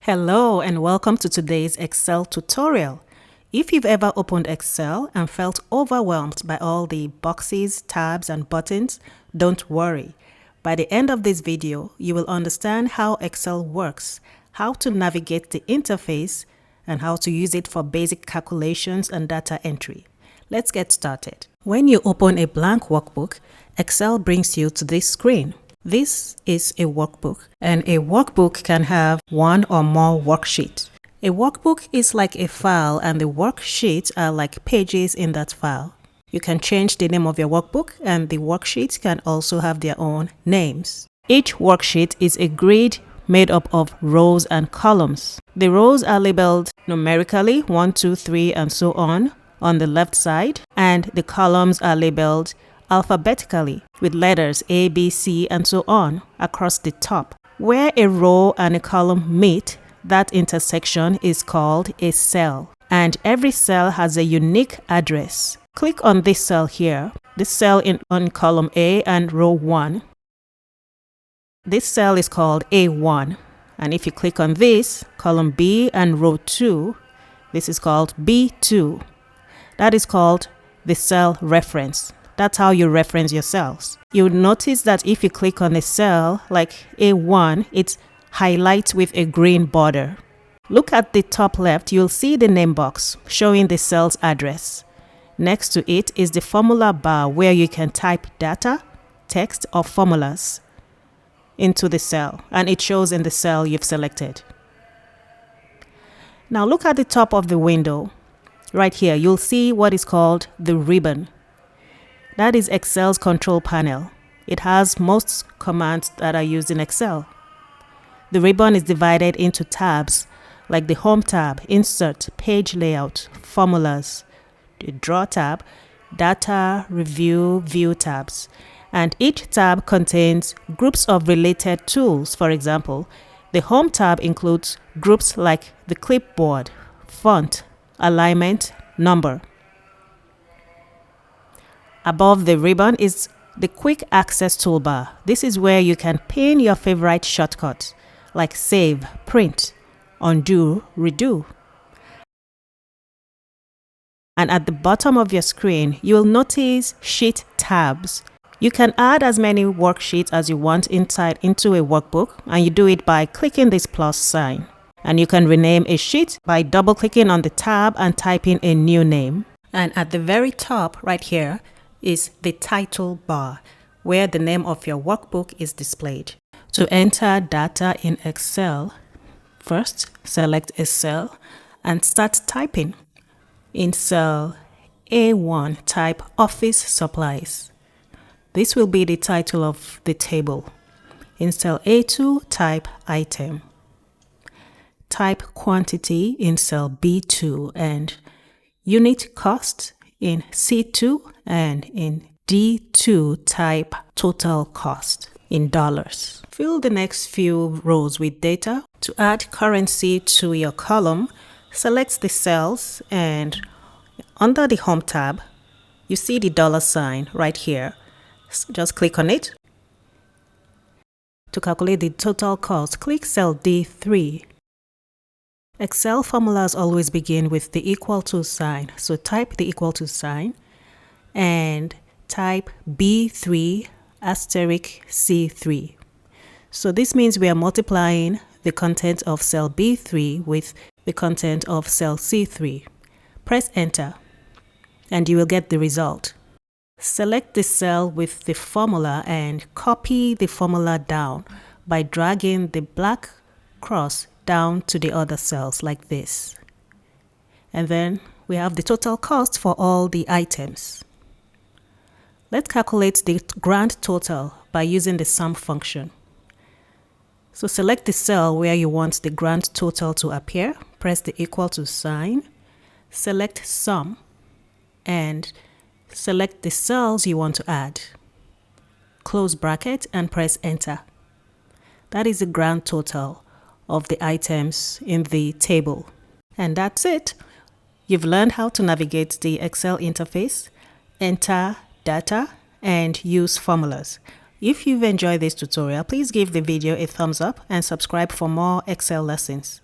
Hello and welcome to today's Excel tutorial. If you've ever opened Excel and felt overwhelmed by all the boxes, tabs, and buttons, don't worry. By the end of this video, you will understand how Excel works, how to navigate the interface, and how to use it for basic calculations and data entry. Let's get started. When you open a blank workbook, Excel brings you to this screen. This is a workbook, and a workbook can have one or more worksheets. A workbook is like a file, and the worksheets are like pages in that file. You can change the name of your workbook, and the worksheets can also have their own names. Each worksheet is a grid made up of rows and columns. The rows are labeled numerically 1, 2, 3, and so on the left side, and the columns are labeled alphabetically with letters A, B, C, and so on across the top. Where a row and a column meet, that intersection is called a cell, and every cell has a unique address. Click on this cell here, this cell on column A and row 1. This cell is called A1, and if you click on this, column B and row 2, this is called B2. That is called the cell reference. That's how you reference your cells. You'll notice that if you click on a cell like A1, it highlights with a green border. Look at the top left, you'll see the name box showing the cell's address. Next to it is the formula bar where you can type data, text, or formulas into the cell, and it shows in the cell you've selected. Now look at the top of the window. Right here, you'll see what is called the ribbon. That is Excel's control panel. It has most commands that are used in Excel. The ribbon is divided into tabs like the Home tab, Insert, Page Layout, Formulas, the Draw tab, Data, Review, View tabs. And each tab contains groups of related tools. For example, the Home tab includes groups like the clipboard, font, alignment, number. Above the ribbon is the Quick Access toolbar. This is where you can pin your favorite shortcuts like save, print, undo, redo. And at the bottom of your screen, you'll notice Sheet tabs. You can add as many worksheets as you want into a workbook, and you do it by clicking this plus sign. And you can rename a sheet by double-clicking on the tab and typing a new name. And at the very top right here is the title bar, where the name of your workbook is displayed. To enter data in Excel, first select a cell and start typing. In cell A1, type Office Supplies. This will be the title of the table. In cell A2, type Item. Type Quantity in cell B2 and Unit Cost in C2, and in D2 type Total Cost in dollars. Fill the next few rows with data. To add currency to your column, select the cells, and under the Home tab, you see the $sign right here. Just click on it. To calculate the total cost, click cell D3. Excel formulas always begin with the equal to sign. So type the equal to sign and type B3 asterisk C3. So this means we are multiplying the content of cell B3 with the content of cell C3. Press enter and you will get the result. Select the cell with the formula and copy the formula down by dragging the black cross down to the other cells like this. And then we have the total cost for all the items. Let's calculate the grand total by using the sum function. So select the cell where you want the grand total to appear, press the equal to sign, select sum, and select the cells you want to add. Close bracket and press enter. That is the grand total of the items in the table. And that's it. You've learned how to navigate the Excel interface, enter data, and use formulas. If you've enjoyed this tutorial, please give the video a thumbs up and subscribe for more Excel lessons.